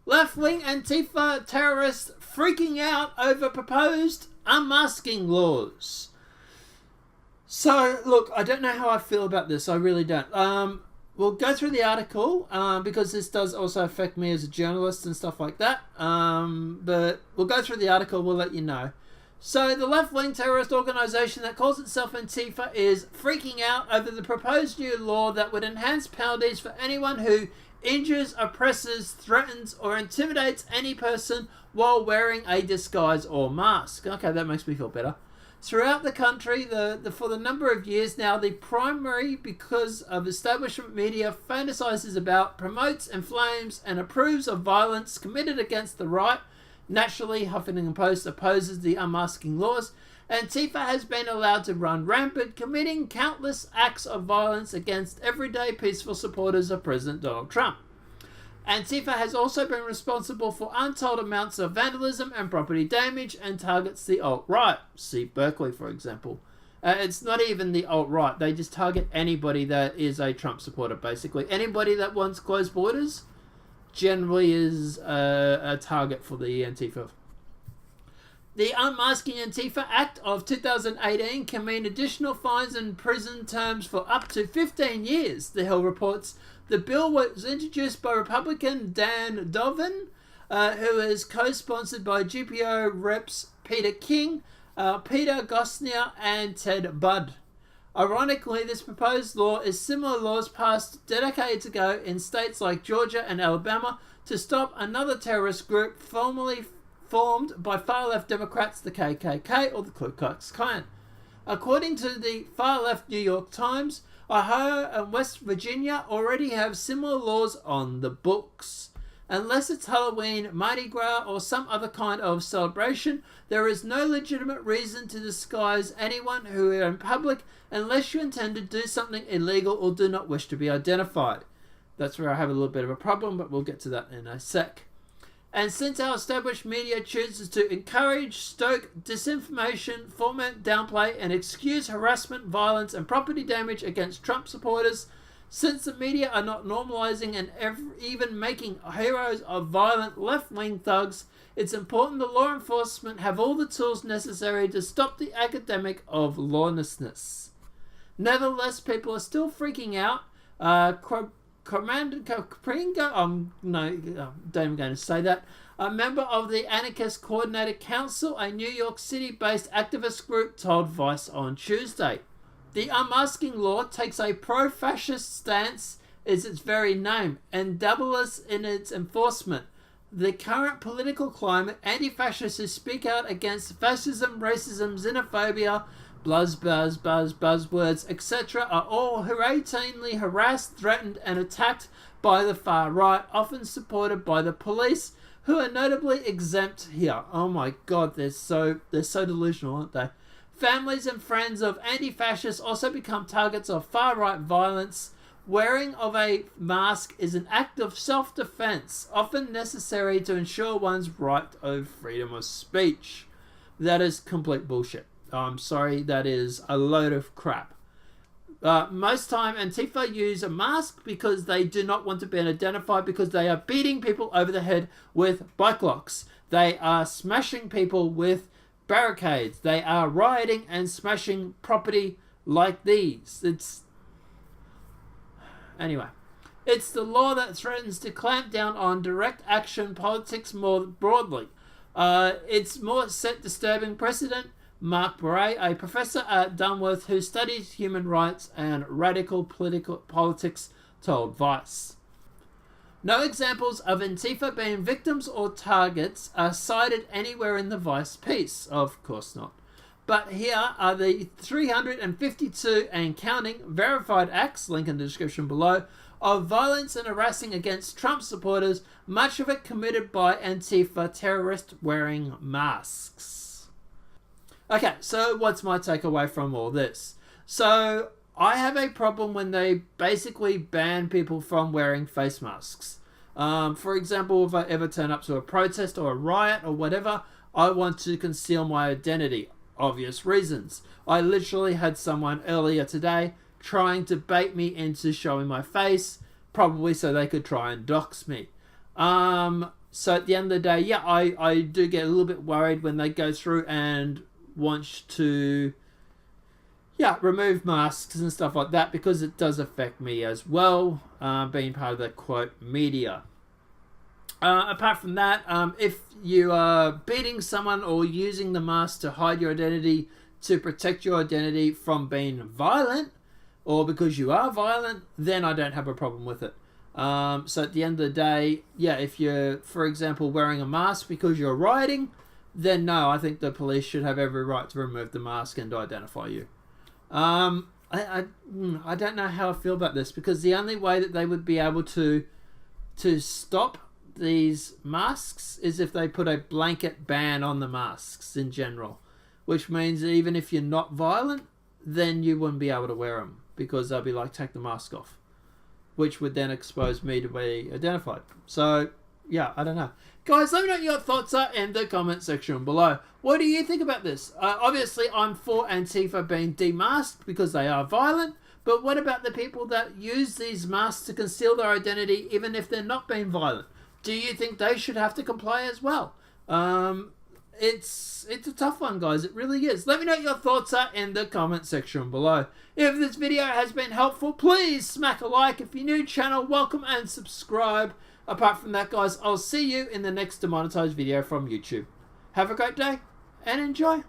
Left-wing Antifa terrorists freaking out over proposed unmasking laws. So, look, I don't know how I feel about this. I really don't. We'll go through the article because this does also affect me as a journalist and stuff like that. But we'll go through the article. We'll let you know. So, the left-wing terrorist organisation that calls itself Antifa is freaking out over the proposed new law that would enhance penalties for anyone who injures, oppresses, threatens, or intimidates any person while wearing a disguise or mask. Okay, that makes me feel better. Throughout the country, for the number of years now, the primary, because of establishment media, fantasizes about, promotes, inflames, and approves of violence committed against the right. Naturally, Huffington Post opposes the unmasking laws. Antifa has been allowed to run rampant, committing countless acts of violence against everyday peaceful supporters of President Donald Trump. Antifa has also been responsible for untold amounts of vandalism and property damage and targets the alt-right. See Berkeley, for example. It's not even the alt-right. They just target anybody that is a Trump supporter, basically. Anybody that wants closed borders generally is a target for the Antifa. The Unmasking Antifa Act of 2018 can mean additional fines and prison terms for up to 15 years, The Hill reports. The bill was introduced by Republican Dan Dovin, who is co-sponsored by GPO reps Peter King, Peter Gosnell, and Ted Budd. Ironically, this proposed law is similar laws passed decades ago in states like Georgia and Alabama to stop another terrorist group formerly formed by far-left Democrats, the KKK or the Ku Klux Klan. According to the far-left New York Times, Ohio and West Virginia already have similar laws on the books. Unless it's Halloween, Mardi Gras, or some other kind of celebration, there is no legitimate reason to disguise anyone who is in public unless you intend to do something illegal or do not wish to be identified. That's where I have a little bit of a problem, but we'll get to that in a sec. And since our established media chooses to encourage, stoke disinformation, foment, downplay, and excuse harassment, violence, and property damage against Trump supporters, since the media are not normalizing and even making heroes of violent left-wing thugs, it's important that law enforcement have all the tools necessary to stop the epidemic of lawlessness. Nevertheless, people are still freaking out. Commander Kapringa, don't even going to say that, a member of the Anarchist Coordinated Council, a New York City-based activist group, told Vice on Tuesday. The unmasking law takes a pro-fascist stance is its very name, and doubles in its enforcement. The current political climate, anti-fascists who speak out against fascism, racism, xenophobia, buzzwords, etc. are all routinely harassed, threatened, and attacked by the far right, often supported by the police, who are notably exempt here. Oh my god, they're so delusional, aren't they? Families and friends of anti-fascists also become targets of far-right violence. Wearing of a mask is an act of self-defense, often necessary to ensure one's right of freedom of speech. That is complete bullshit. I'm sorry, that is a load of crap. Most time, Antifa use a mask because they do not want to be identified, because they are beating people over the head with bike locks. They are smashing people with barricades. They are rioting and smashing property like these. Anyway, it's the law that threatens to clamp down on direct action politics more broadly. It's more set disturbing precedent. Mark Bray, a professor at Dunworth who studies human rights and radical politics, told Vice. No examples of Antifa being victims or targets are cited anywhere in the Vice piece. Of course not. But here are the 352 and counting verified acts, link in the description below, of violence and harassing against Trump supporters, much of it committed by Antifa terrorists wearing masks. Okay, so what's my takeaway from all this? So, I have a problem when they basically ban people from wearing face masks. For example, if I ever turn up to a protest or a riot or whatever, I want to conceal my identity. Obvious reasons. I literally had someone earlier today trying to bait me into showing my face, probably so they could try and dox me. So at the end of the day, yeah, I do get a little bit worried when they go through and want to, yeah, remove masks and stuff like that, because it does affect me as well, being part of the quote media. Apart from that, if you are beating someone or using the mask to hide your identity, to protect your identity from being violent, or because you are violent, then I don't have a problem with it. So at the end of the day, yeah, if you're, for example, wearing a mask because you're rioting, then no, I think the police should have every right to remove the mask and identify you. I don't know how I feel about this, because the only way that they would be able to stop these masks is if they put a blanket ban on the masks in general, which means that even if you're not violent, then you wouldn't be able to wear them, because they'll be like, take the mask off, which would then expose me to be identified. So yeah, I don't know. Guys, let me know what your thoughts are in the comment section below. What do you think about this? Obviously, I'm for Antifa being demasked because they are violent, but what about the people that use these masks to conceal their identity even if they're not being violent? Do you think they should have to comply as well? It's a tough one, guys. It really is. Let me know what your thoughts are in the comment section below. If this video has been helpful, please smack a like. If you're new to the channel, welcome and subscribe. Apart from that, guys, I'll see you in the next demonetized video from YouTube. Have a great day and enjoy.